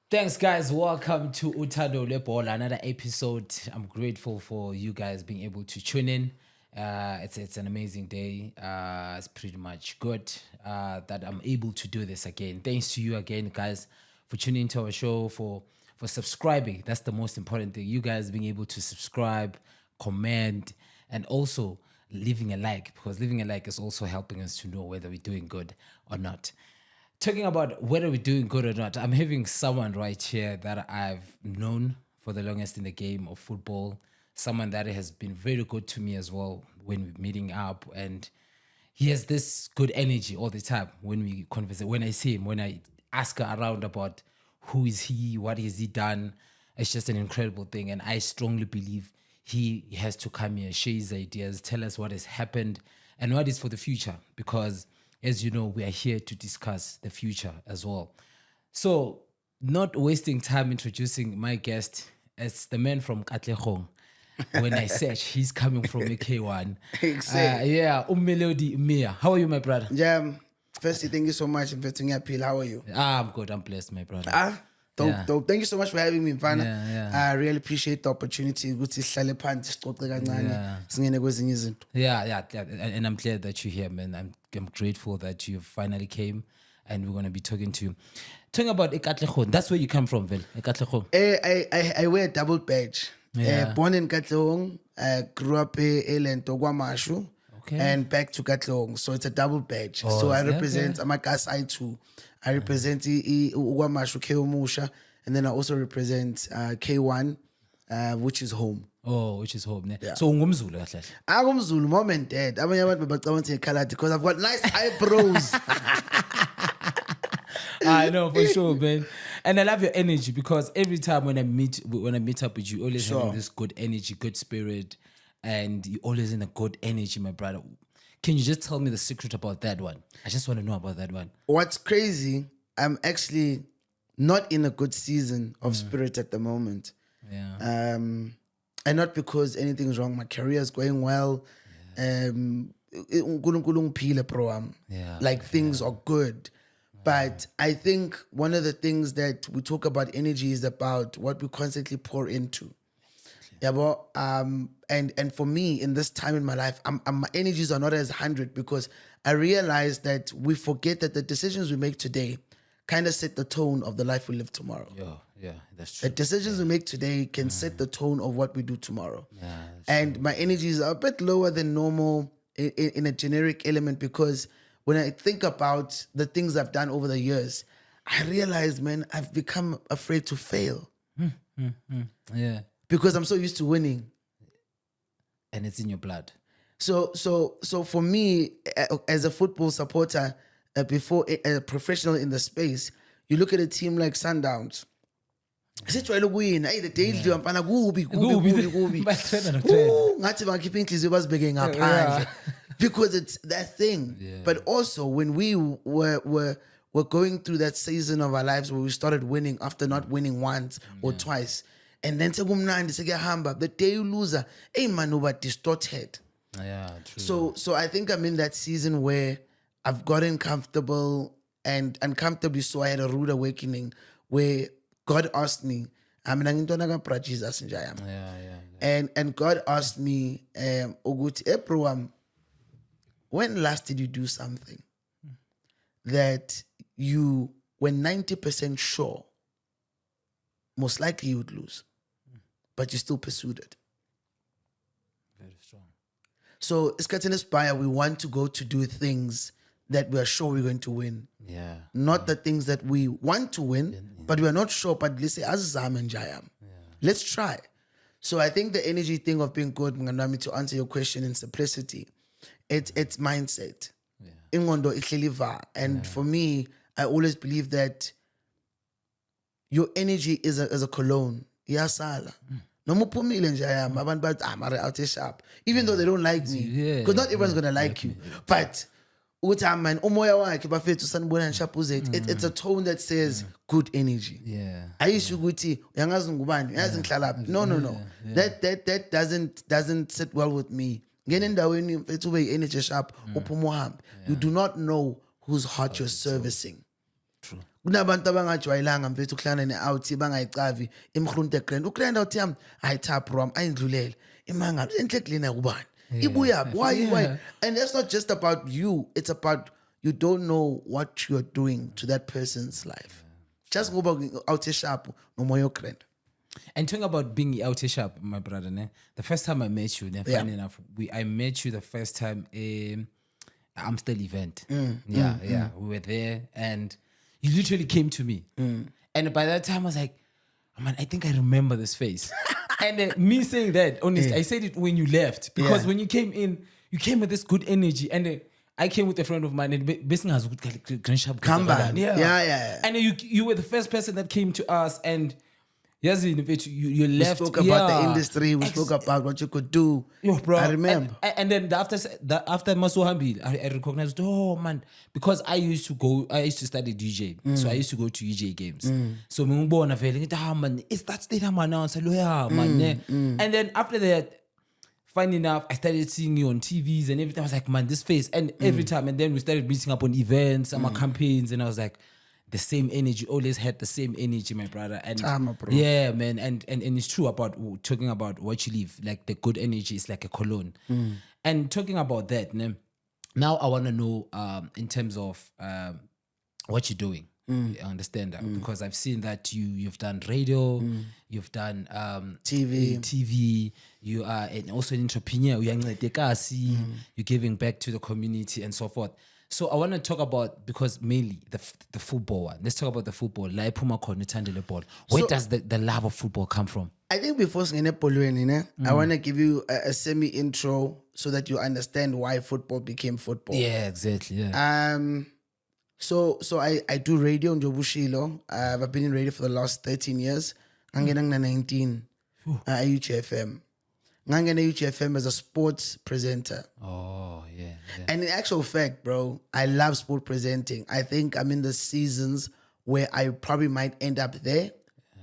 Thanks, guys. Welcome to Utado Lebol, another episode. I'm grateful for you guys being able to tune in. It's an amazing day. It's pretty much good that I'm able to do this again. Thanks to you again, guys, for tuning into our show, for subscribing. That's the most important thing. You guys being able to subscribe, comment, and also leaving a like, because leaving a like is also helping us to know whether we're doing good or not. Talking about whether we're doing good or not, I'm having someone right here that I've known for the longest in the game of football, someone that has been very good to me as well when we're meeting up. And he has this good energy all the time when we converse. When I see him, when I ask her around about who is he, what has he done, it's just an incredible thing. And I strongly believe he has to come here, share his ideas, tell us what has happened and what is for the future, because as you know, we are here to discuss the future as well. So, not wasting time introducing my guest as the man from Katlehong. When I search, he's coming from AK1. Yeah, Melody Miya. How are you, my brother? Yeah, firstly, thank you so much for inviting me up. How are you? I'm good. I'm blessed, my brother. Dope, Yeah. dope. Thank you so much for having me, Mfana. Yeah. I really appreciate the opportunity. Ukuthi sihlale phansi sixoxe kancane singene kwezinye izinto. Yeah. And I'm glad that you're here, man. I'm grateful that you finally came and we're going to be talking to you. Talking about Ekatlehong, that's where you come from, Vel, Ekatlehong. I wear a double badge. Yeah. Born in Katlehong, grew up in Kwamashu, Okay. and back to Katlehong. So it's a double badge. So I represent, I'm a Kasai too. I represent Kwamashu Keomusha, and then I also represent K1, which is home. Oh, which is home. Yeah. So, ungumzulu kahle. I'm Zulu, mom and dad. Abanye abantu babacabanga Kaladi because I've got nice eyebrows. I know for sure, man. And I love your energy because every time when I meet up with you, always having this good energy, good spirit, and you're always in a good energy, my brother. Can you just tell me the secret about that one? I just want to know about that one. What's crazy, I'm actually not in a good season of spirit at the moment. Yeah. And not because anything's wrong. My career is going well. UNkulunkulu ungiphile, bro. Yeah. Like things are good. But I think one of the things that we talk about energy is about what we constantly pour into. Yeah, but and for me in this time in my life, my energies are not as 100 because I realize that we forget that the decisions we make today kind of set the tone of the life we live tomorrow. Yeah, that's true. The decisions we make today can set the tone of what we do tomorrow. Yeah, and my energies are a bit lower than normal in a generic element because when I think about the things I've done over the years, I realize, man, I've become afraid to fail. Yeah. Because I'm so used to winning. And it's in your blood. So for me, as a football supporter, before a professional in the space, you look at a team like Sundowns. Sijwayele ukuyina the daily mfana kubi ngathi bakhipha inhliziyo bazibeke ngaphandle because it's that thing. But also when we were going through that season of our lives where we started winning after not winning once or twice, and then sekumnandi sekuyahamba, the day you lose, hey man, uba distorted. Yeah, true. So I think I'm in that season where I've gotten comfortable, and uncomfortably so I had a rude awakening where God asked me, Jesus and God asked me, when last did you do something that you were 90% sure most likely you would lose, but you still pursued it? Very strong. So Iskatin Aspire, we want to go to do things that we are sure we're going to win. Yeah. Not the things that we want to win, but we are not sure. But let's say, Azam and Jayam. Let's try. So I think the energy thing of being good, Mnganami, to answer your question in simplicity, it's mindset. Ingondo ihleliva. And for me, I always believe that your energy is a cologne. Yasala. No more pumile Jayam. Abantu bathi mara out sharp. Even though they don't like me. Because not everyone's gonna like you. But it's a tone that says good energy. Yeah. No. That doesn't sit well with me. Energy sharp. You do not know whose heart you're servicing. True. kunabantu abangajwayelanga mfethu ukuhlangana ne-out bangayicavi imhlunte grand ugrand out yami ayithaphi rom ayindlulele imanga enhle kulena kubani ibuyaphi why and that's not just about you, it's about you don't know what you're doing to that person's life just ngoba out sharp nomoya grand. And talking about being out here sharp, my brother, ne? The first time I met you, funny enough, I met you the first time in Amstel event. Yeah. We were there and you literally came to me. And by that time I was like, man, I think I remember this face. And me saying that, honest, I said it when you left. Because when you came in, you came with this good energy. And I came with a friend of mine and basically has good Come back. Yeah. And you were the first person that came to us and yes, you left. We spoke about the industry. We spoke about what you could do. Yo, bro. I remember. And then after Maso Hambi, I recognized, oh man, because I used to study DJ. So I used to go to EJ games. So I'm born a feeling, man, is that stadium announcer? Man. And then after that, funny enough, I started seeing you on TVs and everything. I was like, man, this face. And every time, and then we started meeting up on events, and campaigns, and I was like, the same energy, always had the same energy, my brother. And yeah, man, and it's true about talking about what you live, like the good energy is like a cologne. And talking about that, now I want to know in terms of what you're doing. You understand that? Because I've seen that you've done radio, you've done TV, you are also an entrepreneur, you're giving back to the community and so forth. So I want to talk about, because mainly the football one. Let's talk about the football. Where does the love of football come from? I think before I want to give you a semi-intro so that you understand why football became football. Yeah, exactly. Yeah. So I do radio in Jobushilo. I've been in radio for the last 13 years. I'm getting 19 at UGFM. Ngangena UGFM as a sports presenter. Oh, yeah. And in actual fact, bro, I love sport presenting. I think I'm in the seasons where I probably might end up there.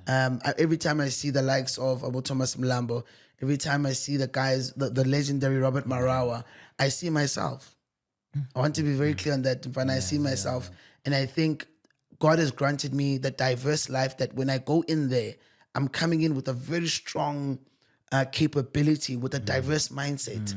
Every time I see the likes of Abu Thomas Mlambo, every time I see the guys, the legendary Robert Marawa, I see myself. I want to be very clear on that. When I see myself, and I think God has granted me the diverse life that when I go in there, I'm coming in with a very strong capability, with a diverse mindset.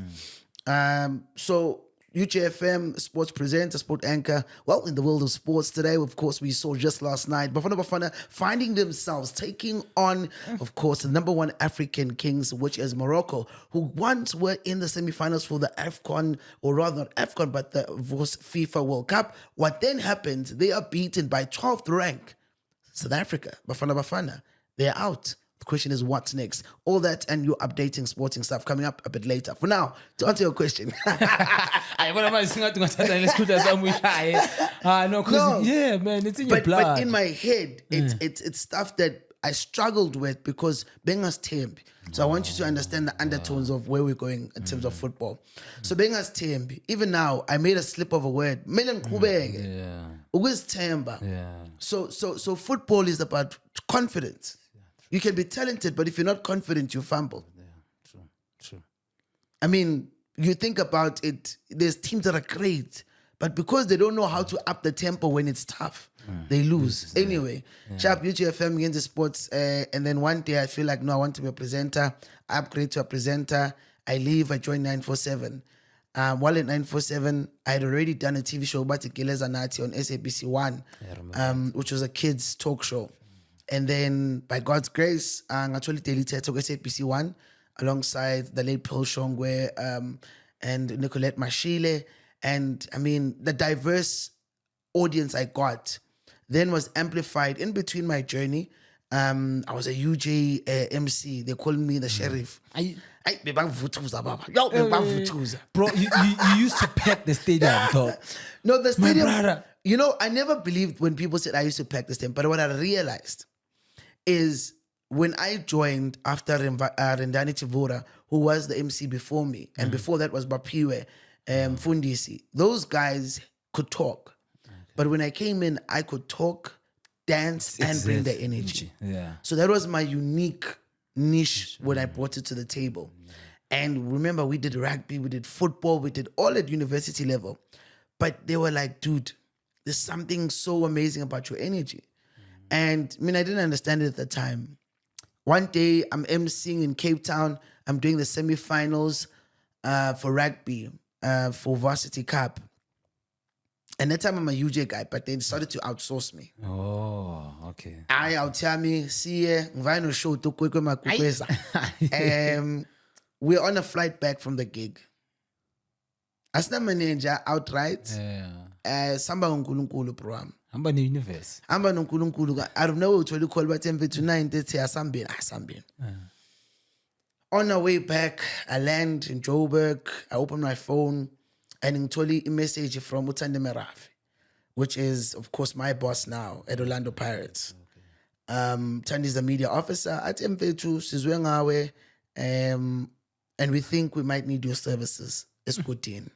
So UGFM, sports presenter, sport anchor. Well, in the world of sports today, of course, we saw just last night, Bafana finding themselves taking on, of course, the number one African kings, which is Morocco, who once were in the semifinals for the AFCON, or rather not AFCON, but the FIFA World Cup. What then happens, they are beaten by 12th rank South Africa, Bafana. They're out. The question is, what's next? All that and your updating sporting stuff coming up a bit later. For now, to answer your question. No, yeah, man, it's in your blood. But in my head, it's stuff that I struggled with because Benga's Tembi. So I want you to understand the undertones of where we're going in terms of football. So Benga's Tembi, even now, I made a slip of a word. So football is about confidence. You can be talented, but if you're not confident, you fumble. Yeah, true. I mean, you think about it, there's teams that are great, but because they don't know how to up the tempo when it's tough, they lose. Anyway, Sharp UGFM against the sports, and then one day I feel like, no, I want to be a presenter. I upgrade to a presenter. I leave, I join 947. While at 947, I had already done a TV show about Gileza Nati on SABC 1, which was a kids talk show. And then, by God's grace, I actually deleted to SABC 1 alongside the late Paul Shongwe and Nicolette Mashile. And I mean, the diverse audience I got then was amplified in between my journey. I was a UJ MC. They called me the sheriff. Bro, you used to pack the stadium, though. No, the stadium. My brother. You know, I never believed when people said I used to pack the stadium. But what I realized is when I joined after Rendani Chivura, who was the MC before me, and before that was Bapiwe, Fundisi, those guys could talk. But when I came in, I could talk, dance, and bring the energy. Yeah. So that was my unique niche when I brought it to the table. And remember, we did rugby, we did football, we did all at university level. But they were like, dude, there's something so amazing about your energy. And I mean, I didn't understand it at the time. One day I'm emceeing in Cape Town. I'm doing the semifinals for rugby for Varsity Cup. And that time I'm a UJ guy, but they decided to outsource me. Oh, okay. I'll tell me, see ya, ngivano show to kwekwe makukweza. We're on a flight back from the gig. Asina manager outright. Samba unkulunkulu bro. Hamba ne universe. Amba nonkulunkulu. I don't know what you call but tempe to 9:30 asambin. On our way back, I land in Joburg. I open my phone and ngitholi a message from Utande Merafi, which is, of course, my boss now at Orlando Pirates. Tandi is the media officer at M2, sizwe ngawe, and we think we might need your services. Eskutin.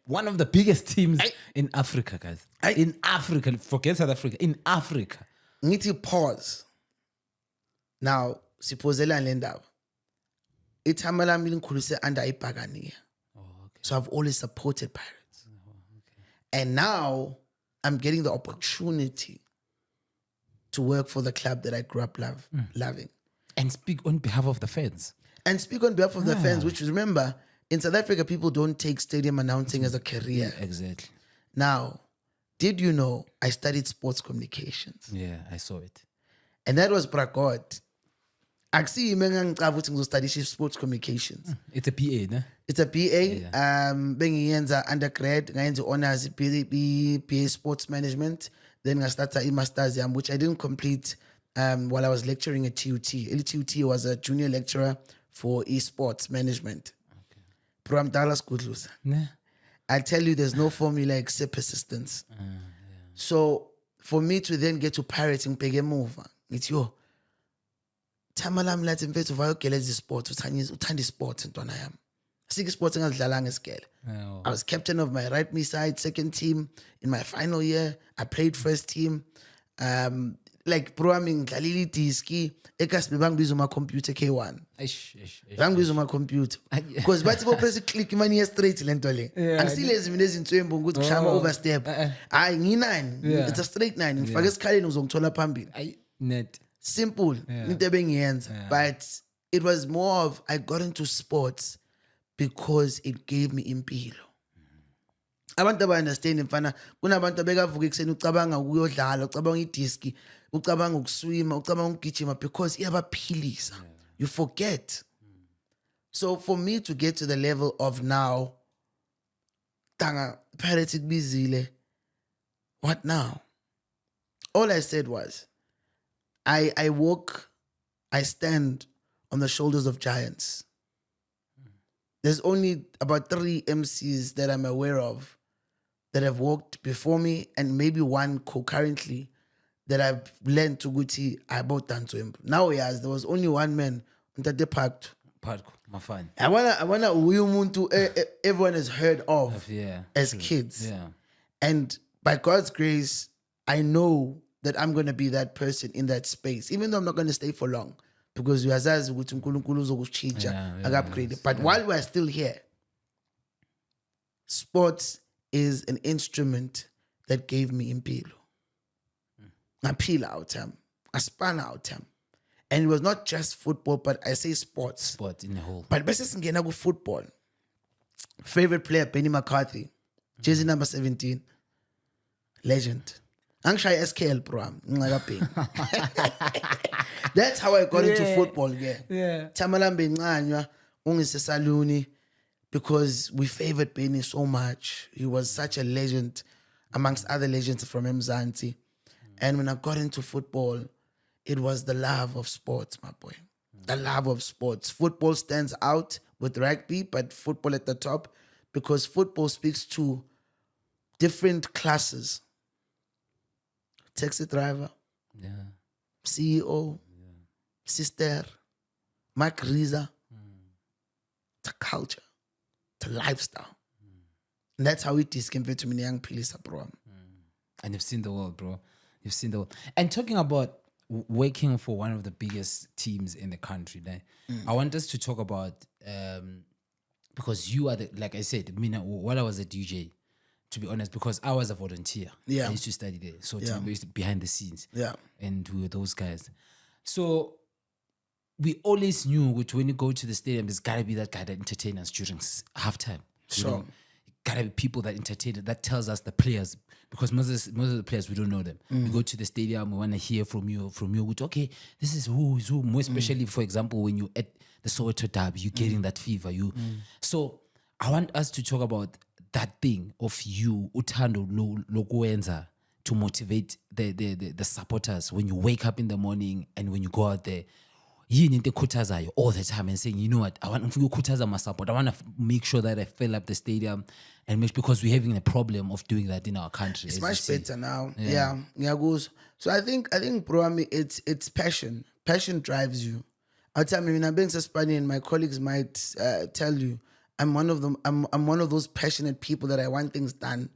One of the biggest teams in Africa, guys. In Africa, forget South Africa. In Africa. Ngithi pause. Now, supposedly Lendab. It's Hamala Milinkuluse under Ipagania. So I've always supported Pirates. And now I'm getting the opportunity to work for the club that I grew up loving. And speak on behalf of the fans. And speak on behalf of the fans, which remember, in South Africa, people don't take stadium announcing as a career. Yeah, exactly. Now, did you know I studied sports communications? Yeah, I saw it. And that was Brakot. I see you study sports communications. It's a PA, ne? It's a PA. Bengiyenza undergrad, ngayenza honors PA sports management. Then I started a master's, which I didn't complete while I was lecturing at TUT. TUT was a junior lecturer for esports management. Program Dallas Kudlusa. I tell you, there's no formula except persistence. So for me to then get to pirating, pege move, it's yo. Tamalam lati mfethu vayogeleza sport, uthanda sport ntwana yami. Sike sports ngazidlalanga esikele. I was captain of my right me side, second team in my final year. I played first team. Like programming ngidlalile diski ekasibe bangibiza uma computer K1. Bangibiza uma computer. Because bathi bo press click manje ye straight lento le. Angisilezi mina ezintswembu ukuthi kushaya overstep. Hayi ngi9. It's a straight 9. Ngifaka esikhaleni uzongithola phambili. Net. Simple. Into ebengiyenza. But it was more of I got into sports because it gave me impilo. Abantu abaunderstand mfana kunabantu abekavuka ekseni ucabanga ukuyodlala ucabanga idiski ucabanga ukuswima ucabanga ukugijima because iyabaphilisa. You forget. So for me to get to the level of now tanga Pirates ikubizile, what now? All I said was I walk, I stand on the shoulders of giants. There's only about 3 MCs that I'm aware of that have walked before me, and maybe one concurrently that I've learned to Guti about done to him. Now yes, there was only one man that they packed. Mafan. I wanna umuntu everyone has heard of as true. Kids. Yeah. And by God's grace, I know that I'm gonna be that person in that space, even though I'm not gonna stay for long. Because you azazi ukuthi uNkulunkulu uzokuchinja akupgrade. But while we're still here, sports is an instrument that gave me impilo. Ngaphila out time. Aspana out time. And it was not just football, but I say sports. Sport in the whole. But bese singena ku football. Favorite player Benny McCarthy. Jersey number 17. Legend. Angishaya SKL bro. That's how I got into football, yeah. Tamalambe Nganywa, ungisesaluni, because we favored Benny so much. He was such a legend amongst other legends from Mzansi. And when I got into football, it was the love of sports, my boy. The love of sports. Football stands out with rugby, but football at the top, because football speaks to different classes. Taxi driver, CEO, sister, Mark Reza, to culture, to lifestyle. And that's how it is compared to many young people, bro. And you've seen the world, bro. You've seen the world. And talking about working for one of the biggest teams in the country, I want us to talk about, because you are, like I said, while I was a DJ, to be honest, because I was a volunteer. Yeah. I used to study there. So Yeah. behind the scenes. Yeah. And we were those guys. So we always knew that when you go to the stadium, there's gotta be that guy that entertains us during halftime. Sure. Gotta be people that entertain it, that tells us the players, because most of the players we don't know them. We go to the stadium, we want to hear from you. Which, okay, this is who is who. More especially, for example, when you at the Soweto Derby, you're getting that fever. So I want us to talk about that thing of you, Utando Lokuenza, to motivate the supporters when you wake up in the morning and when you go out there. Yini into khuthazayo all the time and saying, you know what, I want to khuthaza my support. I want to make sure that I fill up the stadium, and because we're having a problem of doing that in our country. It's much better now. Yeah. Goes. So I think, bro, I mean, it's passion. Passion drives you. I'll tell you, when I'm being Spanish, my colleagues might tell you, I'm one of them. I'm one of those passionate people that I want things done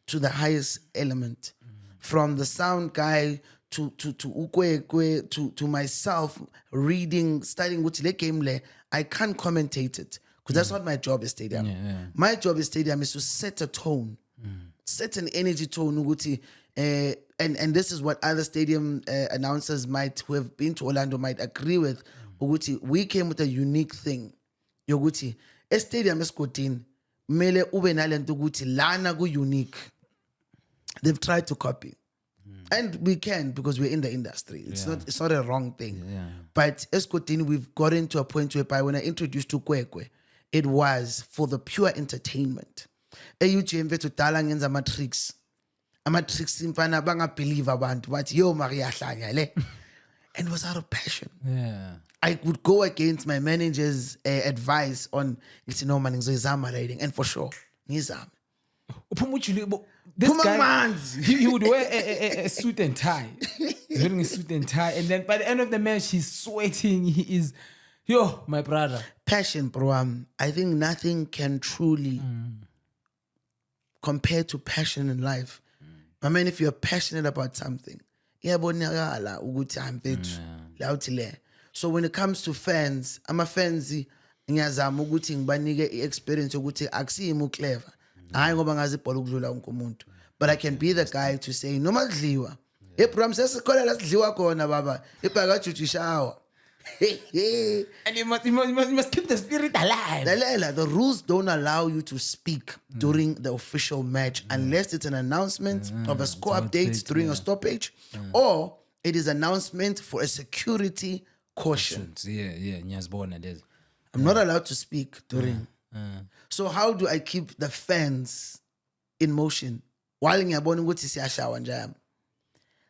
to the highest element, from the sound guy to Ukwekwe, to myself reading, studying which le game le, I can't commentate it because that's not my job at stadium. My job at stadium is to set a tone, set an energy tone. And this is what other stadium announcers who have been to Orlando might agree with. We came with a unique thing. Yoguti, a stadium is in mele ube nalento ukuthi lana ku unique. They've tried to copy. And we can, because we're in the industry. It's not a wrong thing. But Escotini, we've gotten to a point whereby when I introduced to Kwekwe, it was for the pure entertainment. AUGMV to talang in the matrix. Amatrix imfana banga believe abantu but yo Maria hlanya le. And it was out of passion. I would go against my manager's advice on no man ngizozama rating, and for sure ngizama. This guy, he would wear a suit and tie. He's wearing a suit and tie. And then by the end of the match, he's sweating. He is, my brother. Passion, bro. I think nothing can truly compare to passion in life. I mean, if you're passionate about something, so when it comes to fans, I'm a fancy. Ngiyazama ukuthi ngibanike experience ukuthi akusimo clever. Hayi ngoba ngazi ibhola ukudlula wonke umuntu, but I can be the guy to say noma kudliwa ePram sesikholela sidliwa khona baba ibhaka jujishawa. And you must keep the spirit alive. The rules don't allow you to speak during the official match unless it's an announcement of a score update during a stoppage, or it is announcement for a security caution. I'm not allowed to speak during. So how do I keep the fans in motion while ngiyabona ukuthi siyashawa njalo?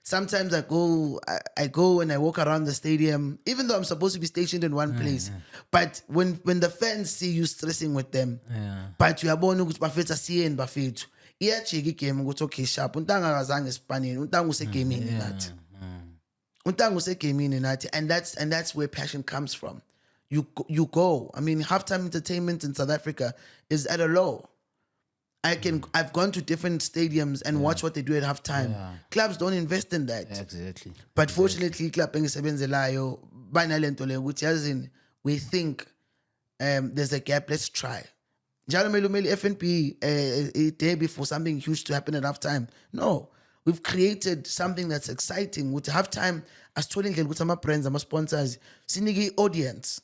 Sometimes I go and I walk around the stadium, even though I'm supposed to be stationed in one place. But when the fans see you stressing with them, but you uyabona ukuthi bafethu asiyeni bafethu, iyajika igame ukuthi okay sharp, untanga akazange esipanini, untanga usegamini nathi. Untanga usegamini nathi, and that's where passion comes from. You go. I mean, halftime entertainment in South Africa is at a low. I've gone to different stadiums and watch what they do at halftime. Clubs don't invest in that. Exactly. But fortunately, club engisebenzelayo banalento le ukuthi yazini, we think there's a gap. Let's try. Njalo mele FNP a day before something huge to happen at halftime. No, we've created something that's exciting. With halftime, asithola indlela ukuthi ama-brands, ama-sponsors sinike audience.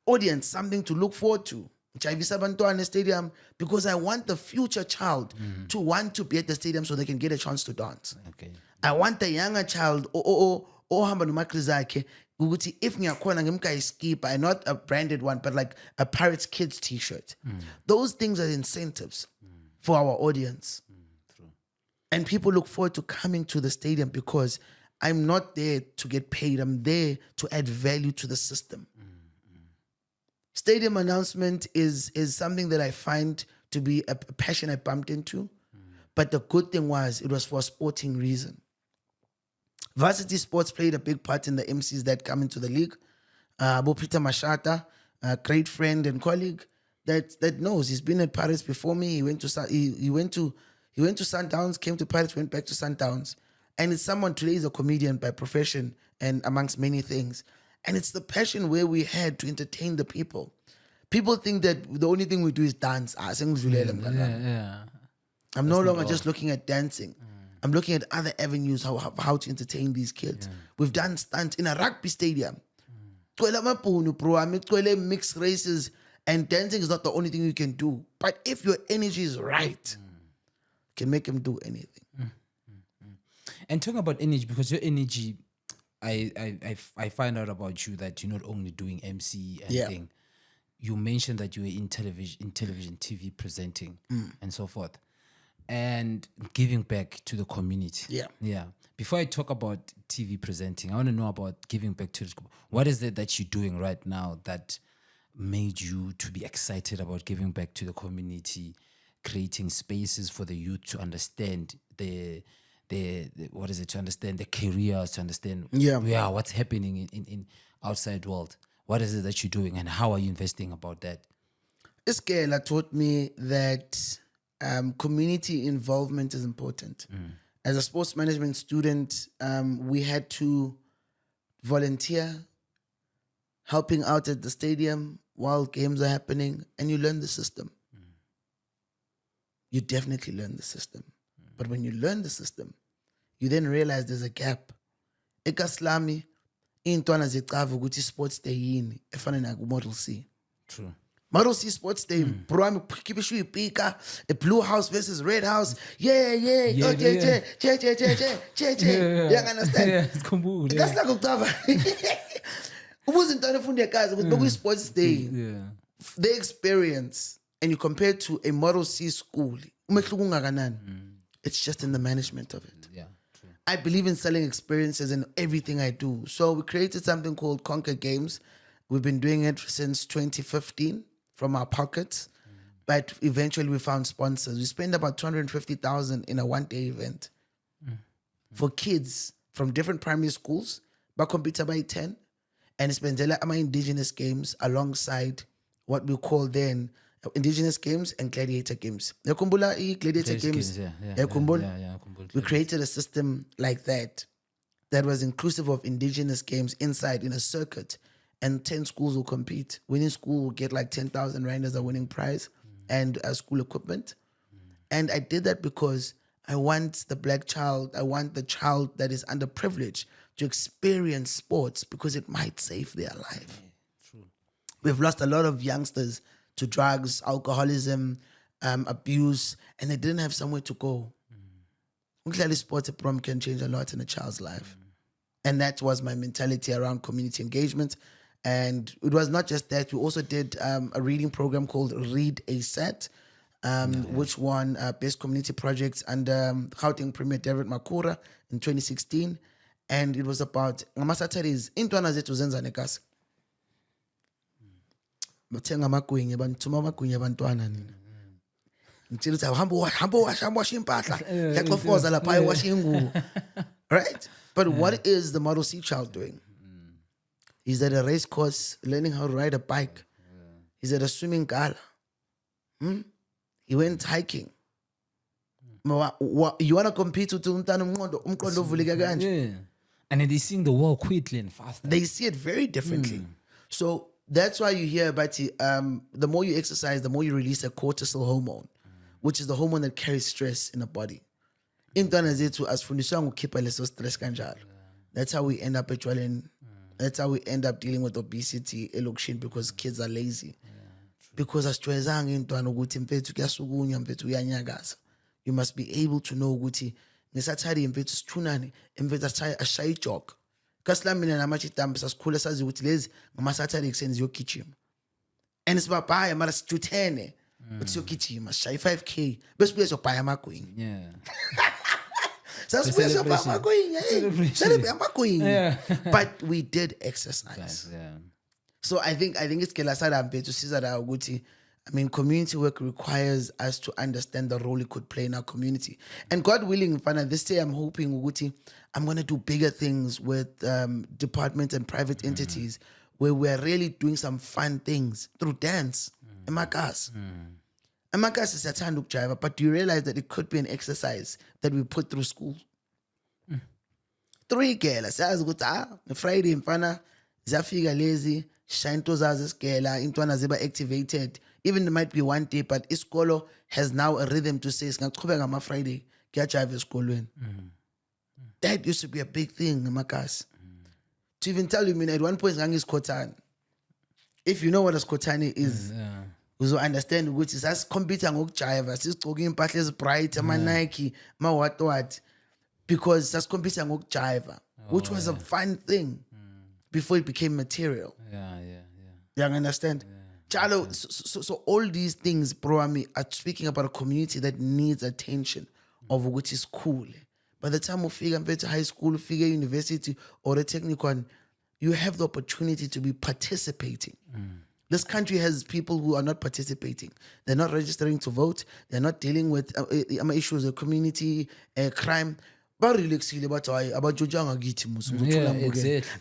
Audience, something to look forward to. Javisa Bantwana Stadium, because I want the future child to want to be at the stadium so they can get a chance to dance. Okay. I want the younger child, hamba nomakri zakhe, ukuthi if ngiyakhona ngimka skipper, and not a branded one, but like a Pirates Kids t-shirt. Those things are incentives for our audience. True. And people look forward to coming to the stadium because I'm not there to get paid. I'm there to add value to the system. Stadium announcement is something that I find to be a passion I bumped into. But the good thing was it was for a sporting reason. Varsity sports played a big part in the MCs that come into the league. Bo Peter Mashata, a great friend and colleague that knows. He's been at Pirates before me. He went to Sundowns, came to Pirates, went back to Sundowns. And it's someone today is a comedian by profession and amongst many things. And it's the passion where we had to entertain the people. People think that the only thing we do is dance. I'm no not longer all. just looking at dancing. I'm looking at other avenues how to entertain these kids. We've done stunts in a rugby stadium. Kwela mapunu, bro. I mean, kwele mixed races, and dancing is not the only thing you can do. But if your energy is right, you can make them do anything. And talking about energy, because your energy, I find out about you that you're not only doing MC and Yeah. thing. You mentioned that you were in television, TV presenting, and so forth, and giving back to the community. Yeah. Yeah. Before I talk about TV presenting, I want to know about giving back to the. What is it that you're doing right now that made you to be excited about giving back to the community, creating spaces for the youth to understand the what is it, to understand the careers, to understand what's happening in outside world. What is it that you're doing, and how are you investing about that? Iskela taught me that community involvement is important. As a sports management student, we had to volunteer, helping out at the stadium while games are happening, and you learn the system. You definitely learn the system. But when you learn the system, you then realize there's a gap. Ekaslami, intwana zicava ukuthi sports day yini efana naku Model C. True. Model C Sports Day, bro, I'm keep you pika, a blue house versus red house. Yeah. Yeah, Okay, che. You understand? Yeah, it's cool. That's like Octava. Wasn't done for the guys, it was Sports Day. Yeah. The experience, and you compare it to a Model C school, it's just in the management of it. Yeah. True. I believe in selling experiences in everything I do. So we created something called Conquer Games. We've been doing it since 2015 from our pockets, but eventually we found sponsors. We spent about 250,000 in a one-day event for kids from different primary schools, but computer by 10, and it's been indigenous games alongside what we call then indigenous games and gladiator games. Yakumbula gladiator games. Yeah. We created a system like that was inclusive of indigenous games inside in a circuit, and 10 schools will compete. Winning school will get like 10,000 rand as a winning prize and school equipment. And I did that because I want the black child, I want the child that is underprivileged to experience sports because it might save their life. True. We've lost a lot of youngsters to drugs, alcoholism, abuse, and they didn't have somewhere to go. Clearly, sports at prom can change a lot in a child's life. And that was my mentality around community engagement. And it was not just that. We also did a reading program called Read a Set, which won Best Community Projects under Gauteng Premier David Makura in 2016. And it was about ngama-Saturdays, intwana zethu zenza nekasi. Bathenga amagwinya, banthuma amagwinya abantwana nina. Ngitshela ukuthi hamba washa impahla. Yaxofoza lapha ayewasha ingubo. Right? But what is the Model C child doing? He's at a race course learning how to ride a bike. He's at a swimming gala. He went hiking. You want to compete with umntwana umqondo ovuleke kanje? Yeah. And then they seeing the world quickly and fast. They see it very differently. So that's why you hear about the more you exercise, the more you release a cortisol hormone, which is the hormone that carries stress in the body. Intwana zethu asifundiswa ukukhipha leso stress kanjalo. That's how we end up actually. That's how we end up dealing with obesity, elokishini, because kids are lazy. Because asijwayezanga intwana ukuthi mfethu kuyasukunywa, mfethu uyanyakaza. You must be able to know ukuthi ngesathari mfethu sithunane, mfethu ashaye ijog. Kasilami mina namachitambi sasikhule sazi ukuthi lezi ngamasathari ekuseni ziyogijima. And sibabhaya mara sithuthene. But siyogijima, sishaye 5K. Bese buye siyobhaya amagwinya. Yeah. But we did exercise. Yeah. So I think it's to see that community work requires us to understand the role it could play in our community. And God willing, this year I'm hoping I'm going to do bigger things with departments and private entities where we're really doing some fun things through dance. Emakas is a tanduk driver, but do you realize that it could be an exercise that we put through school? 3 girls, Friday mfana zafika lezi shinto zazo sigela intwana ziba activated even there might be one day, but iskolo has now a rhythm to say, "Ngaqhubeka ngama Friday, kuyajive esikolweni." That used to be a big thing, Makas. To even tell you, I mean, at one point, is Kotani. If you know what a Skotani is, you will understand which is as computer ngokujaiva, sisigcoka impahla ezibright, ama Nike, ma what, because that's computer ngokujaiva, which was a fun thing before it became material. You understand? Chalo, so all these things, bro, I mean, are speaking about a community that needs attention of which is cool. By the time you figure to high school, figure university or a technical one, you have the opportunity to be participating. This country has people who are not participating. They're not registering to vote. They're not dealing with issues of community, crime. But really about exactly.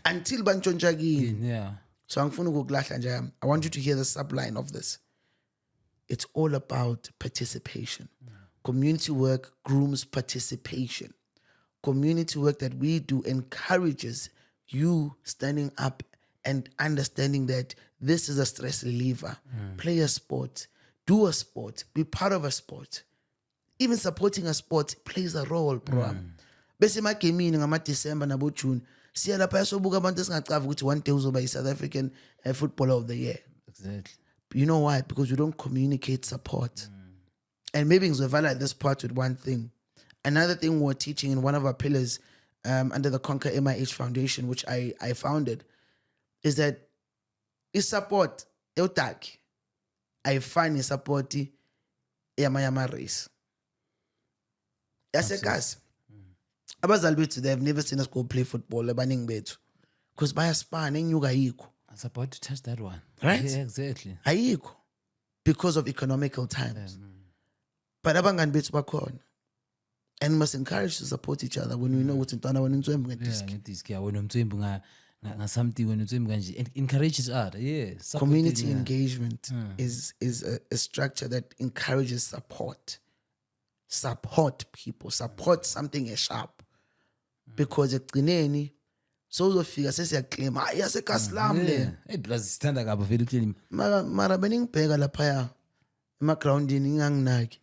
until banchonjagi. Yeah. So I want you to hear the subline of this. It's all about participation. Community work grooms participation. Community work that we do encourages you standing up and understanding that this is a stress reliever. Play a sport, do a sport, be part of a sport. Even supporting a sport plays a role, bro. Bese magemini ngama December nabo June. Siya lapha yasobuka abantu esingacava ukuthi one day uzoba yi-South African footballer of the year. Exactly. You know why? Because we don't communicate support. And maybe we'll highlight this part with one thing. Another thing we're teaching in one of our pillars under the Conquer MIH Foundation, which I founded, is that is support eutaki. I find support yama race. Yasekas. Abazali bethu, they have never seen us go play football abaningi bethu. Because bayaspan enyuka ayikho. I was about to touch that one. Right? Yeah, exactly. Ayikho. Because of economical times. But abangani bethu bakhona. And we must encourage to support each other when we know what's in Tana when it's encourages other. Yeah. Community engagement is a structure that encourages support. Support people. Support something sharp. Because ekugcineni sozofika sesiyaclaim hayi yasekaslam le. Hey, plus stand up very clearly. Mara beningibheka lapha emagroundini nginganginaki.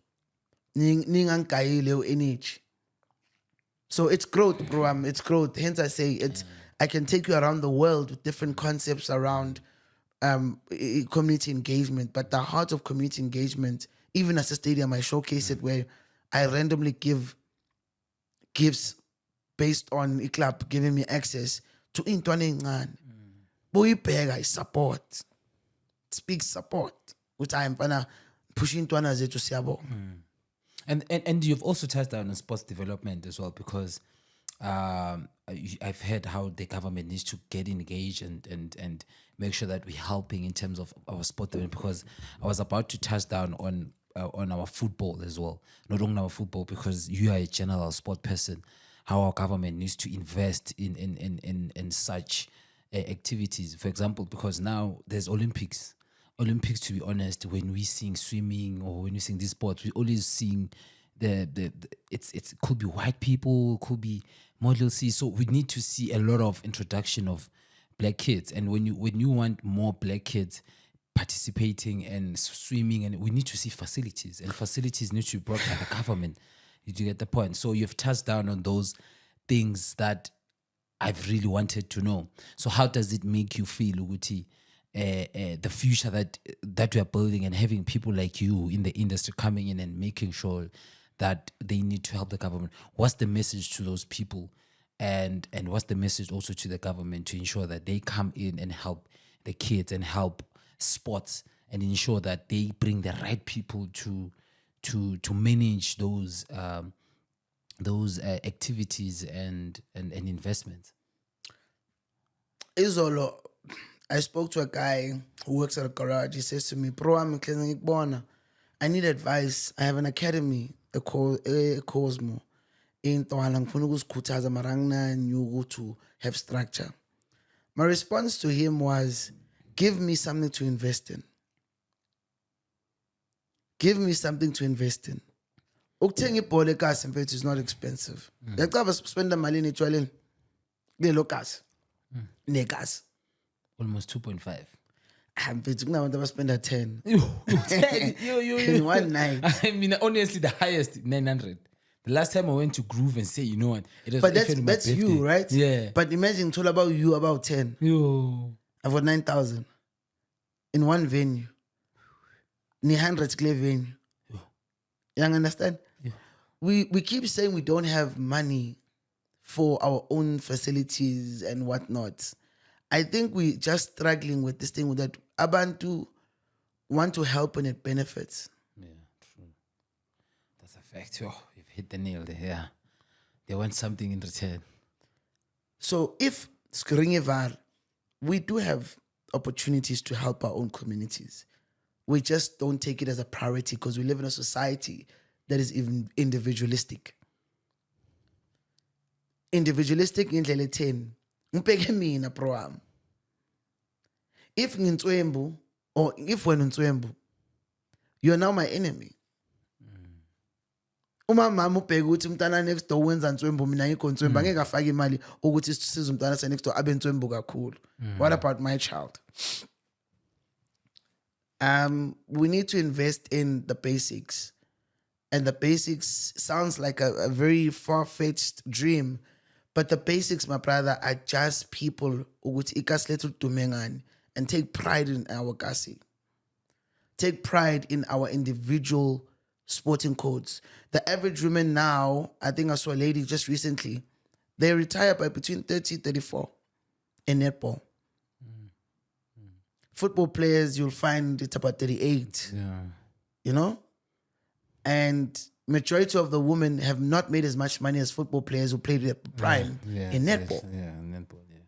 Ningangigayile energy. So it's growth, bro. It's growth. Hence I say I can take you around the world with different concepts around community engagement. But the heart of community engagement, even as a stadium, I showcase it where I randomly give gifts based on a club giving me access to intwane ngane. Boyibheka is support. Speaks support. Which I am pushing intwana zethu siyabonga. And you've also touched on sports development as well, because I've heard how the government needs to get engaged and make sure that we're helping in terms of our sport development, because I was about to touch down on our football as well. Not only our football, because you are a general sport person, how our government needs to invest in such activities. For example, because now there's Olympics, to be honest, when we sing swimming or when we sing this sport, we always sing it could be white people, could be Model C. So we need to see a lot of introduction of black kids. And when you want more black kids participating and swimming, and we need to see facilities, and facilities need to be brought by the government. You get the point? So you've touched down on those things that I've really wanted to know. So how does it make you feel, Uguti? The future that we are building, and having people like you in the industry coming in and making sure that they need to help the government. What's the message to those people, and what's the message also to the government to ensure that they come in and help the kids and help sports and ensure that they bring the right people to manage those activities and investments? Izolo, I spoke to a guy who works at a garage. He says to me, "Bro, I'm cleaning Ikbona. I need advice. I have an academy, a Cosmo. In Tohalang Funugus Kutaza Marangna and you to have structure." My response to him was, give me something to invest in. Give me something to invest in. Ukuthenga ibhola eKasi mfethu is not expensive. Yacaba spend malini etswaleni kulelo kasi negas. Almost 2.5. I'm betting now I spend a 10 You. in one night. I mean, honestly, the highest 900. The last time I went to Groove and say, you know what, it was But actually my that's birthday. you, right? Yeah. But imagine it's all about you about 10. Yo. I've got 9,000 in one venue. Ni 100 clear venue. You understand? Yeah. We keep saying we don't have money for our own facilities and whatnot. I think we're just struggling with this thing that Abantu want to help when it benefits. Yeah, true. That's a fact. Oh, you've hit the nail there. Yeah. They want something in return. So if Skringevar, we do have opportunities to help our own communities. We just don't take it as a priority because we live in a society that is even individualistic. Individualistic indlela etheni. Ngibheke mina bro wami. If ngintswembu or if wena untswembu, you're now my enemy. Uma mama ubheke ukuthi umntana next door wenza ntswembu mina ngikho ntswembu angeke afake imali ukuthi sisize umntana se next door abe ntswembu kakhulu. What about my child? We need to invest in the basics. And the basics sounds like a very far-fetched dream. But the basics, my brother, are just people ukuthi ikas lethu dumengani and take pride in our kasi. Take pride in our individual sporting codes. The average woman now, I think I saw a lady just recently, they retire by between 30, 34 in netball. Football players, you'll find it's about 38. Yeah. You know? And majority of the women have not made as much money as football players who played at prime in netball. Netball, yeah.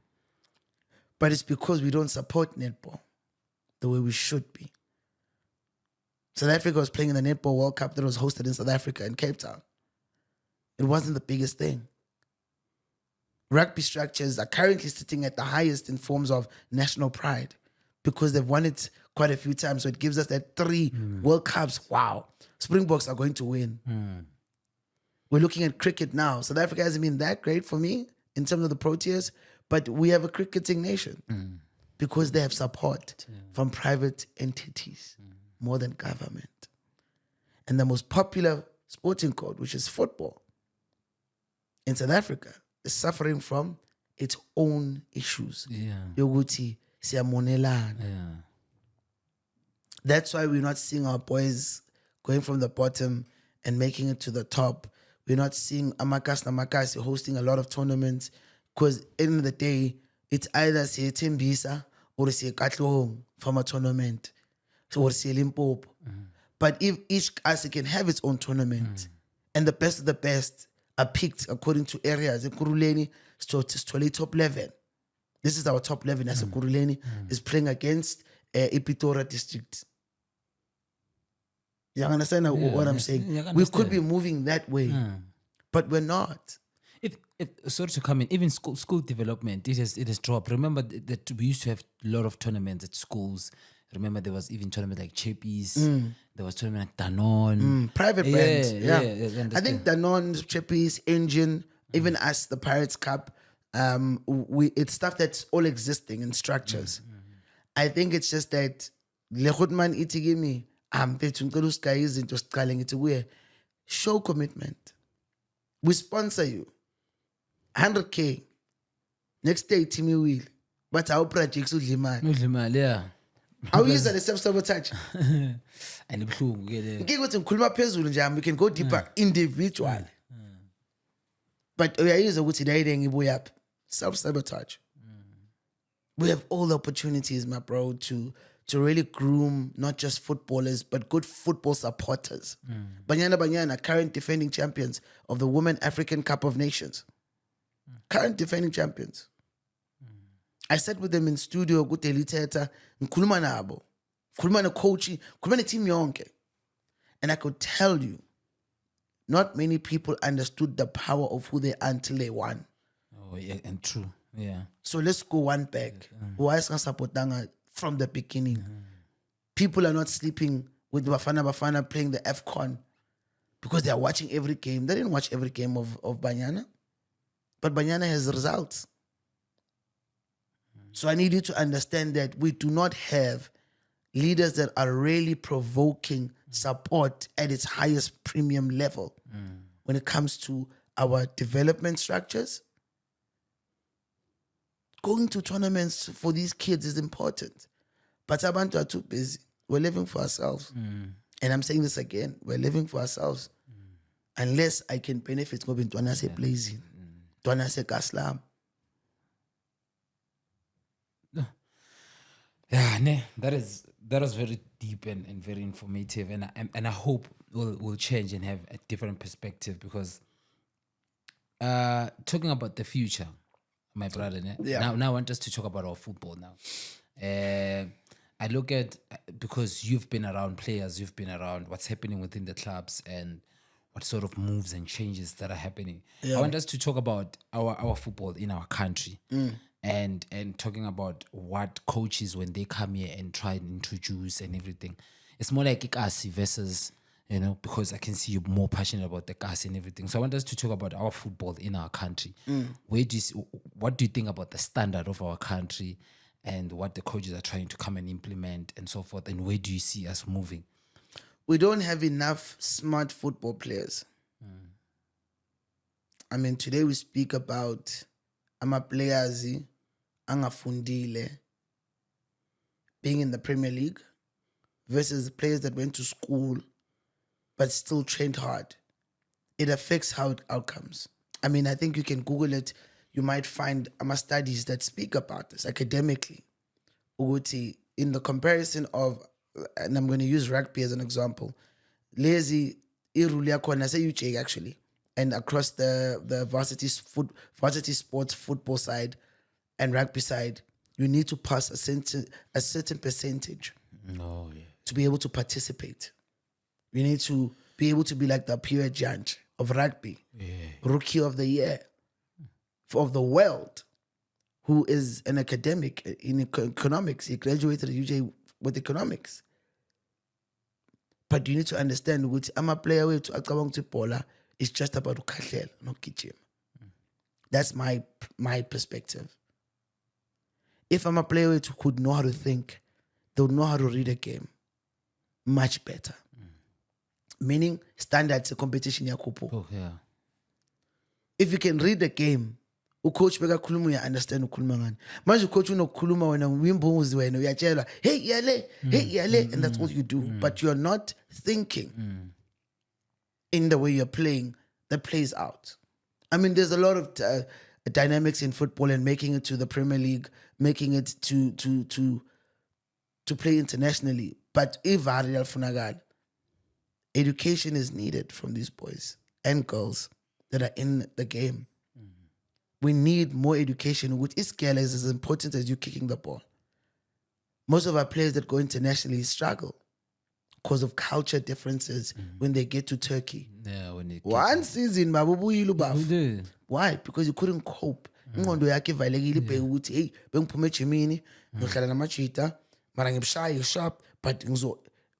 But it's because we don't support netball the way we should be. South Africa was playing in the Netball World Cup that was hosted in South Africa in Cape Town. It wasn't the biggest thing. Rugby structures are currently sitting at the highest in forms of national pride because they've won it quite a few times. So it gives us that 3 World Cups. Wow. Springboks are going to win. We're looking at cricket now. South Africa hasn't been that great for me in terms of the Proteas, but we have a cricketing nation because they have support from private entities more than government. And the most popular sporting code, which is football, in South Africa, is suffering from its own issues. Yeah. Yoguti, siyamonelana. Yeah. That's why we're not seeing our boys going from the bottom and making it to the top. We're not seeing Namakasi hosting a lot of tournaments because at the end of the day, it's either Siye Timbisa or Siye Katlong from a tournament or Siye Limpopo. But if each kasi can have its own tournament and the best of the best are picked according to areas, Kuruleni is top 11. This is our top 11 as Kuruleni is playing against Epitora district. You understand what I'm saying? We could be moving that way, but we're not. Sorry to come in, even school development, it has dropped. Remember that we used to have a lot of tournaments at schools. Remember there was even tournament like Chappies, there was tournament like Danone. Private brands. Yeah. I I think Danone, Chappies, Engine, even us, the Pirates Cup, it's stuff that's all existing in structures. I think it's just that Lehutman itigimi. Show commitment. We sponsor you. 100K. Next day, Timmy will. But our projects will demand. Yeah. How is that self-sabotage? And the We can go deeper individually. But we are using self-sabotage. We have all the opportunities, my bro, to really groom not just footballers, but good football supporters. Banyana, current defending champions of the Women African Cup of Nations. Current defending champions. I sat with them in studio, ngikhuluma nabo, ngikhuluma no-coach, ngikhuluma ne-team yonke. And I could tell you, not many people understood the power of who they are until they won. Oh, yeah, and true. Yeah. So let's go one back. Why is supportanga from the beginning? People are not sleeping with Bafana playing the AFCON because they are watching every game. They didn't watch every game of Banyana, but Banyana has results. So I need you to understand that we do not have leaders that are really provoking support at its highest premium level when it comes to our development structures. Going to tournaments for these kids is important. But abantu are too busy. We're living for ourselves. And I'm saying this again, we're living for ourselves. Unless I can benefit, go into Twana se blazing, Twana se kaslam. Yeah, that is very deep and very informative, and I hope will change and have a different perspective, because talking about the future, my brother. Yeah. Now I want us to talk about our football now. I look at, because you've been around players, you've been around what's happening within the clubs and what sort of moves and changes that are happening. I want us to talk about our football in our country, and talking about what coaches, when they come here and try and introduce and everything. It's more like Ikasi versus, because I can see you're more passionate about the Kasi and everything. So I want us to talk about our football in our country. What do you think about the standard of our country and what the coaches are trying to come and implement and so forth? And where do you see us moving? We don't have enough smart football players. I mean, today we speak about players angafundile being in the Premier League versus players that went to school but still trained hard. It affects how outcomes. I mean, I think you can Google it. You might find studies that speak about this academically. Uguti, in the comparison of, and I'm going to use rugby as an example, lazy irulia kona say UJ actually, and across the varsity sports football side and rugby side, you need to pass a certain percentage to be able to participate. You need to be able to be like the peer judge of rugby, rookie of the year of the world, who is an academic in economics. He graduated at UJ with economics. But you need to understand which I'm a player with to Pola. It's just about ukahlela, not kitchen. That's my perspective. If I'm a player who could know how to think, they would know how to read a game much better. Meaning standards of competition yakupo. Oh, yeah. If you can read the game, ucoach beka khuluma you understand ukhuluma ngani. Manje ucoach unokhuluma wena wimbuzi wena uyatshela, hey yale, and that's all you do. But you're not thinking in the way you're playing that plays out. I mean, there's a lot of dynamics in football, and making it to the Premier League, making it to play internationally. But if Ariel Funagal, education is needed from these boys and girls that are in the game. We need more education, which is as important as you kicking the ball. Most of our players that go internationally struggle because of culture differences when they get to Turkey. Yeah, when they One season, why? Because you couldn't cope. Ingqondo yakhe ivalekile ibheke ukuthi hey bengiphume eJimini ngihlala namachita mara ngibshaya sharp, but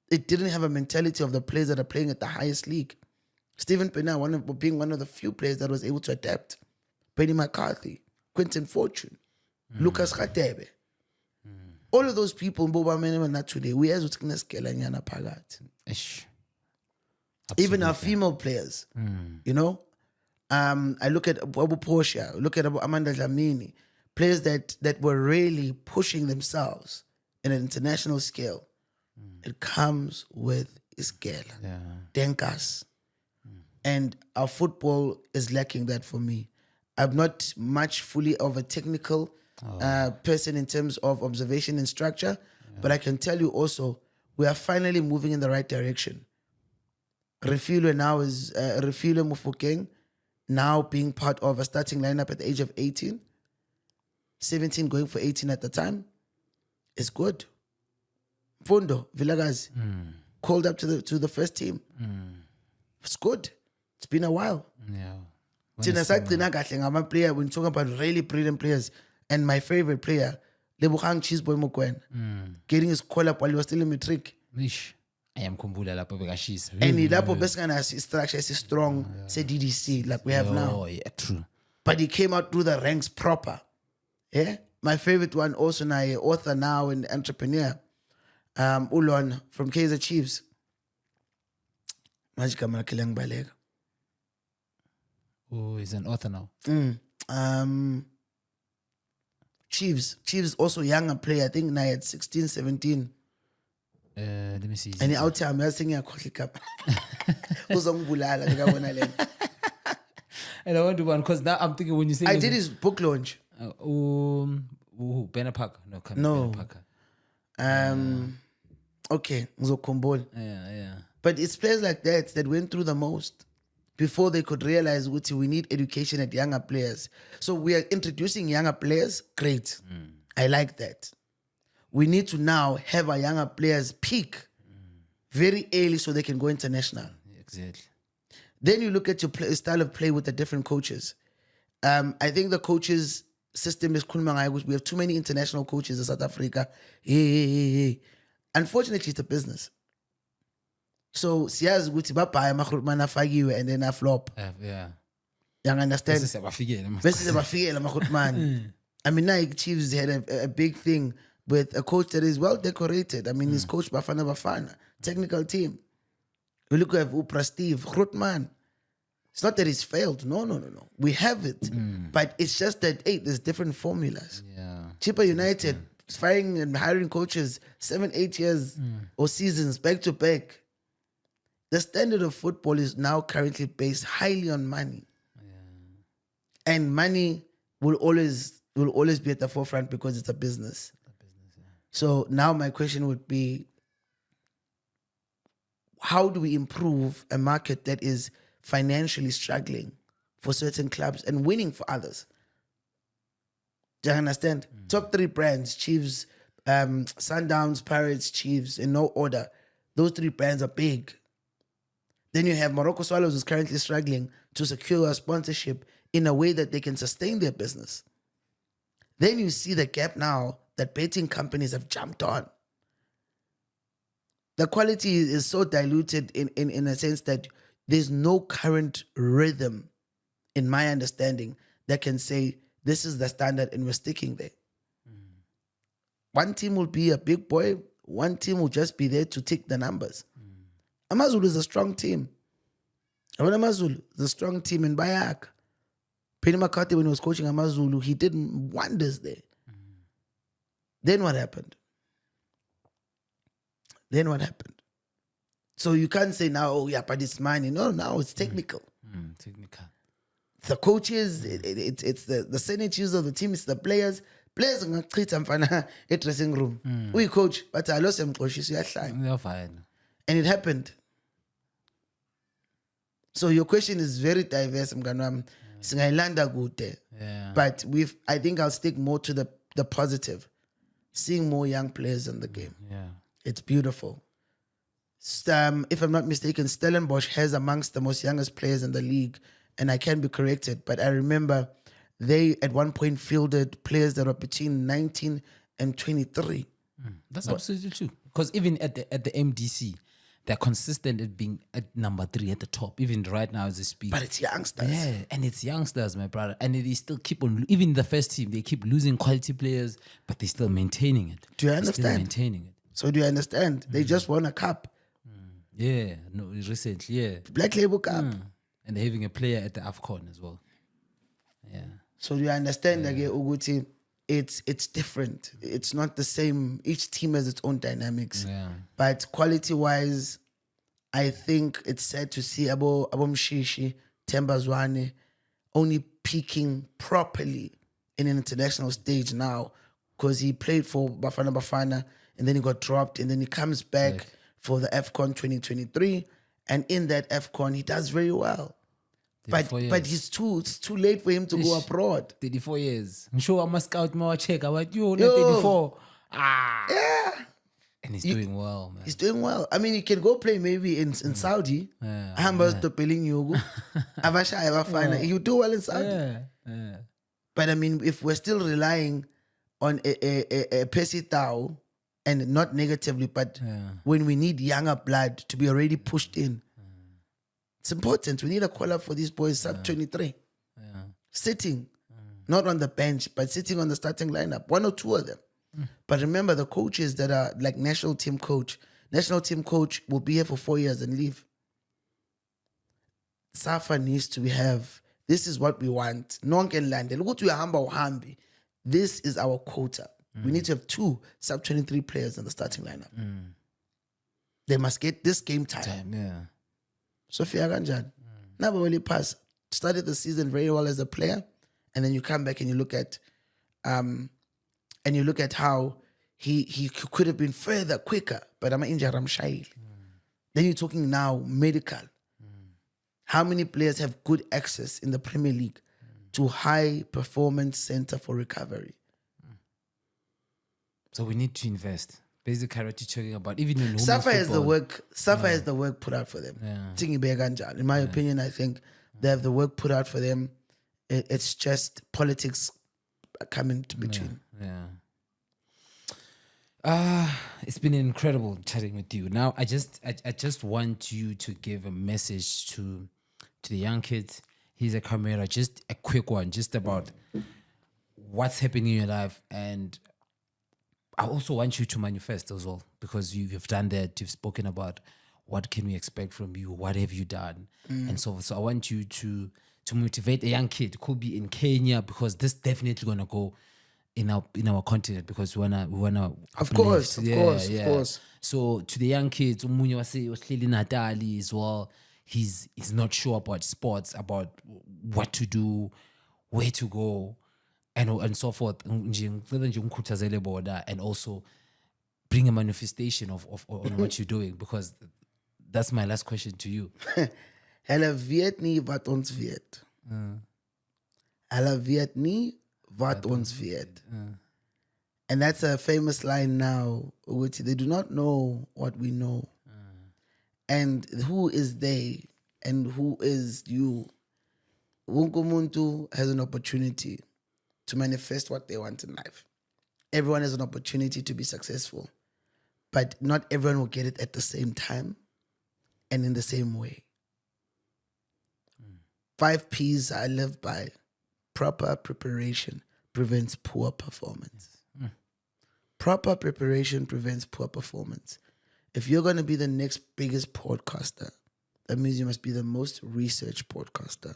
it didn't have a mentality of the players that are playing at the highest league. Stephen Pienaar, being one of the few players that was able to adapt. Benny McCarthy, Quentin Fortune, Lucas Radebe. All of those people, not today. We have even our female players, I look at Abu Portia, look at Amanda Dlamini, players that were really pushing themselves in an international scale. It comes with scale, denkas. And our football is lacking that for me. I'm not much fully of a technical person in terms of observation and structure, but I can tell you also, we are finally moving in the right direction. Refilwe now is Refilwe Mufokeng, now being part of a starting lineup at the age of 18, 17 going for 18 at the time, is good. Fundo, Villagazi, called up to the first team. It's good. It's been a while. Yeah. When you talk about really brilliant players, and my favorite player, Lebogang Cheeseboy Mokoena, getting his call up while he was still in matric. I am kumbula lapho bekashisa. And he lapo best kind of structure is strong, say DDC, like we have now. Oh, yeah, true. But he came out through the ranks proper. Yeah. My favorite one also now, author now and entrepreneur, Ulon from Kaizer Chiefs. Manje igama lakhe liyangibaleka. Oh, he's an author now. Chiefs also younger player. I think now at 16, 17. Let me see. And out time, I was thinking a cup. Uzongibulala ngiyabona lento. And I want to one because now I'm thinking when you say I did his book launch. Banner Parker. No, No. Banner Parker. Okay, ngizokhumbula. Yeah. But it's players like that went through the most before they could realize what we need education at younger players. So we are introducing younger players. Great. I like that. We need to now have our younger players peak very early so they can go international. Exactly. Then you look at your style of play with the different coaches. I think the coaches system is we have too many international coaches in South Africa. Hey. Unfortunately, it's a business. So siyazi ukuthi babhaya amakhulumana afakiwe and then I flop. Yeah. You understand? Bese siyabafikela. Bese sebafikela amakhulumana. I mean, Nike Chiefs had a big thing with a coach that is well decorated. I mean, he's coached Bafana Bafana, technical team. We look at Upra Steve, Grootman. It's not that he's failed. No. We have it. But it's just that, hey, there's different formulas. Yeah. Chipper United, firing and hiring coaches 7-8 years or seasons back to back. The standard of football is now currently based highly on money. Yeah. And money will always be at the forefront because it's a business. So now my question would be, how do we improve a market that is financially struggling for certain clubs and winning for others? Do you understand? Top 3 brands, Chiefs, Sundowns, Pirates, Chiefs, in no order. Those 3 brands are big. Then you have Morocco Swallows who's currently struggling to secure a sponsorship in a way that they can sustain their business. Then you see the gap now that betting companies have jumped on. The quality is so diluted in a sense that there's no current rhythm, in my understanding, that can say this is the standard and we're sticking there. One team will be a big boy, one team will just be there to tick the numbers. Amazulu is a strong team. Amazulu is a strong team in Bayak. Penny McCarthy, when he was coaching Amazulu, he did wonders there. Then what happened? So you can't say now, oh yeah, but it's money. No, now it's technical. Technical. The coaches, it's the senators of the team, it's the players. Players are going to treat them in dressing room. We coach, but I lost him coach. They're fine. And it happened. So your question is very diverse. Yeah. But I think I'll stick more to the positive. Seeing more young players in the game. Yeah. It's beautiful. If I'm not mistaken, Stellenbosch has amongst the most youngest players in the league, and I can be corrected, but I remember they at one point fielded players that were between 19 and 23. That's absolutely true. Because even at the MDC, they're consistent at being at number 3 at the top, even right now as they speak. But it's youngsters. Yeah, and it's youngsters, my brother. And they still keep on, even the first team, they keep losing quality players, but they're still maintaining it. Do you They're understand? Still maintaining it. So do you understand? They just won a cup. Yeah, no, recently, yeah. Black Label Cup. And they're having a player at the AFCON as well. Yeah. So do you understand, Uguti? It's different. It's not the same. Each team has its own dynamics. Yeah. But quality-wise, I think it's sad to see Abo Mshishi, Themba Zwane only peaking properly in an international stage now because he played for Bafana and then he got dropped and then he comes back for the AFCON 2023, and in that AFCON he does very well. But it's too late for him to go abroad. 34 years. I'm sure I'm a scout more check about you. 34. Yeah. And he's doing well, man. He's doing well. I mean, he can go play maybe in Saudi. You do well in Saudi. Yeah. But I mean, if we're still relying on a Pesitao, and not negatively, but when we need younger blood to be already pushed in, it's important. We need a call up for these boys, sub 23. Sitting, not on the bench, but sitting on the starting lineup. 1 or 2 of them. But remember, the coaches that are like national team coach will be here for 4 years and leave. SAFA needs to have, this is what we want. No one can land. Look to Hamba Hambi. This is our quota. We need to have 2 sub-23 players in the starting lineup. They must get this game time. Yeah. Sophia Ganjan. Never really pass. Started the season very well as a player, and then you come back and you look at how he could have been further, quicker, but I'm injured, I'm shy. Then you're talking now medical. How many players have good access in the Premier League to high performance center for recovery? So we need to invest. Basically, what you're talking about, even in SAFA has the work. SAFA has the work put out for them. In my opinion, I think they have the work put out for them. It's just politics coming to between. It's been incredible chatting with you. Now, I just want you to give a message to the young kids. Here's a camera, just a quick one, just about what's happening in your life. And I also want you to manifest as well, because you've done that. You've spoken about what can we expect from you, what have you done, and so I want you to motivate a young kid. Could be in Kenya, because this definitely gonna go in our continent, because we wanna Of course. So to the young kids, umunye wasehleli Natali as well, he's not sure about sports, about what to do, where to go, and so forth. And also bring a manifestation of on what you're doing, because that's my last question to you. Hulle weet nie wat ons weet. Hulle weet nie wat ons weet. And that's a famous line now, which they do not know what we know. And who is they and who is you? Wonke umuntu has an opportunity to manifest what they want in life. Everyone has an opportunity to be successful, but not everyone will get it at the same time and in the same way. 5 P's I live by. Proper preparation prevents poor performance. Proper preparation prevents poor performance. If you're going to be the next biggest podcaster, that means you must be the most researched podcaster.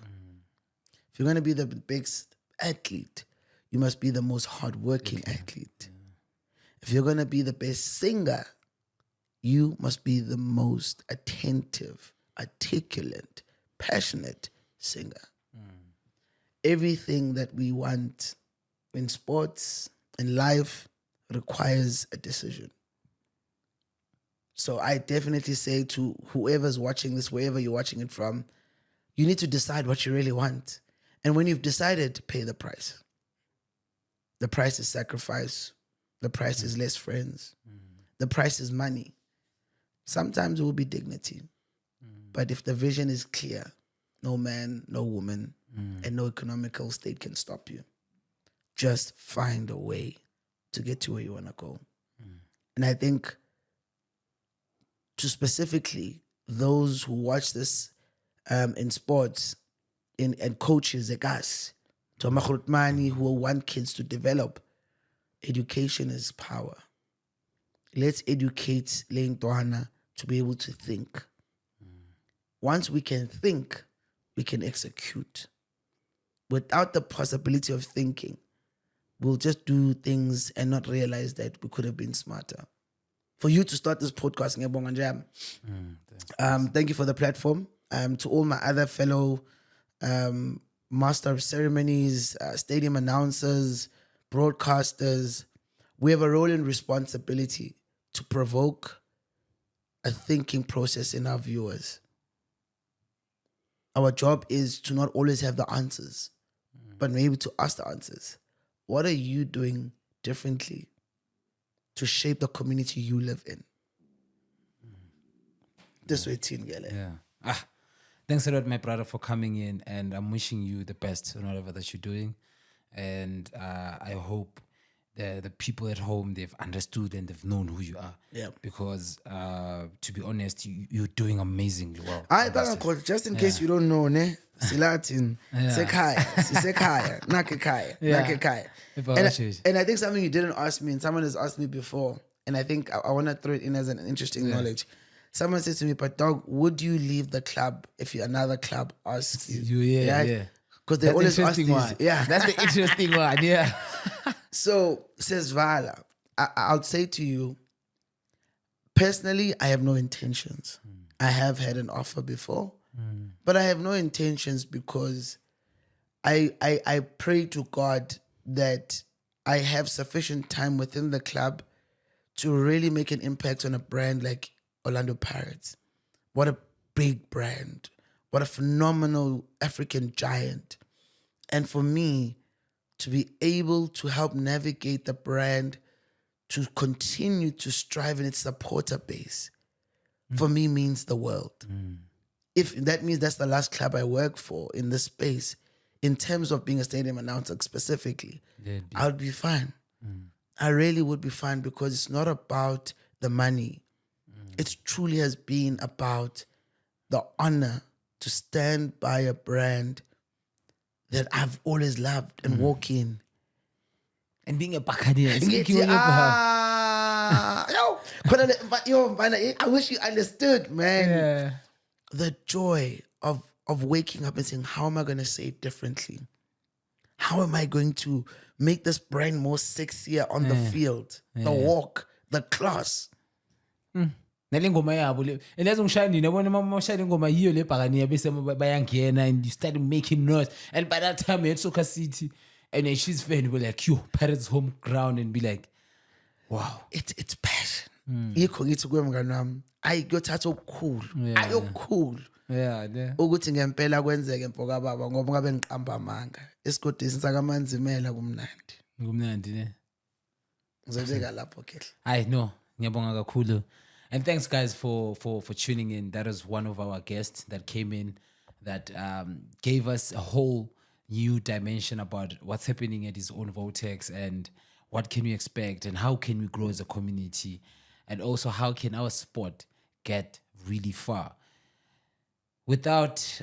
If you're going to be the biggest athlete, you must be the most hardworking athlete. If you're going to be the best singer, you must be the most attentive, articulate, passionate singer. Everything that we want in sports, in life, requires a decision. So I definitely say to whoever's watching this, wherever you're watching it from, you need to decide what you really want. And when you've decided, pay the price. The price is sacrifice. The price is less friends. The price is money. Sometimes it will be dignity. But if the vision is clear, no man, no woman, and no economical state can stop you. Just find a way to get to where you want to go. And I think to specifically those who watch this in sports and coaches like us, to Mahrutmani, who want kids to develop, education is power. Let's educate Leintwana to be able to think. Once we can think, we can execute. Without the possibility of thinking, we'll just do things and not realize that we could have been smarter. For you to start this podcast, thank you for the platform. To all my other fellow Master of Ceremonies, stadium announcers, broadcasters, we have a role and responsibility to provoke a thinking process in our viewers. Our job is to not always have the answers, but maybe to ask the answers. What are you doing differently to shape the community you live in? This way, Teen Gele. Yeah. Thanks a lot, my brother, for coming in, and I'm wishing you the best in whatever that you're doing. And I hope the people at home, they've understood and they've known who you are. Yeah. Because to be honest, you're doing amazingly well. I bang just in case you don't know, ne? Silatin, Sekaya, Nakekaya. And I think something you didn't ask me, and someone has asked me before, and I think I want to throw it in as an interesting knowledge. Someone said to me, "But dog, would you leave the club if another club asks you?" Yeah. Because they always ask these. One. Yeah, that's the interesting one. Yeah. So says Vala, I'll say to you, personally, I have no intentions. I have had an offer before, but I have no intentions because I pray to God that I have sufficient time within the club to really make an impact on a brand like Orlando Pirates. What a big brand. What a phenomenal African giant. And for me, to be able to help navigate the brand to continue to strive in its supporter base, for me means the world. If that means that's the last club I work for in this space, in terms of being a stadium announcer specifically, I would be fine. I really would be fine because it's not about the money. It truly has been about the honor to stand by a brand that I've always loved and walk in. And being a Buccaneer. I wish you understood, man. Yeah. The joy of waking up and saying, how am I going to say it differently? How am I going to make this brand more sexier on the field? The walk, the class. Nalengoma yabo le elazi ngishaya nini yabona mama mashaya ingoma yiyo le Buccaneer bese bayangena and you started making noise, and by that time at Soccer City and then she's fan be like, yo, Pirates home ground, and be like, wow, it's passion. Yikho ngithi kuwe mngani wami, ayi kuyothatha okukhulu, ayokukhulu. Yeah. Ukuthi ngempela kwenzeke mpoka baba ngoba ngabe ngiqamba amanga. Esigodini sakamanzimela kumnandi. Ngumnandi ne. Ngizobeka lapho kehle. I know. Ngiyabonga kakhulu. And thanks guys for tuning in. That is one of our guests that came in that gave us a whole new dimension about what's happening at his own Vortex and what can we expect and how can we grow as a community, and also how can our sport get really far without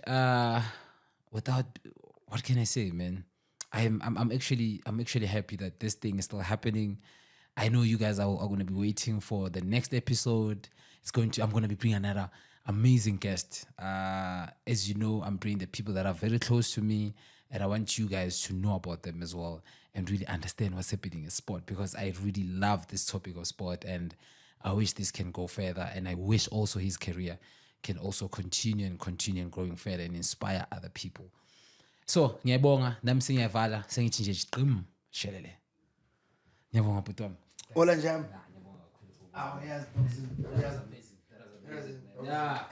what can I say, man? I'm actually happy that this thing is still happening. I know you guys are going to be waiting for the next episode. I'm going to be bringing another amazing guest. As you know, I'm bringing the people that are very close to me, and I want you guys to know about them as well and really understand what's happening in sport, because I really love this topic of sport and I wish this can go further, and I wish also his career can also continue and growing further and inspire other people. So, ngiyabonga, nami sengiyavala, sengithi nje qim shelele. Ngiyabonga bhuti wami. Ola njami. Yeah.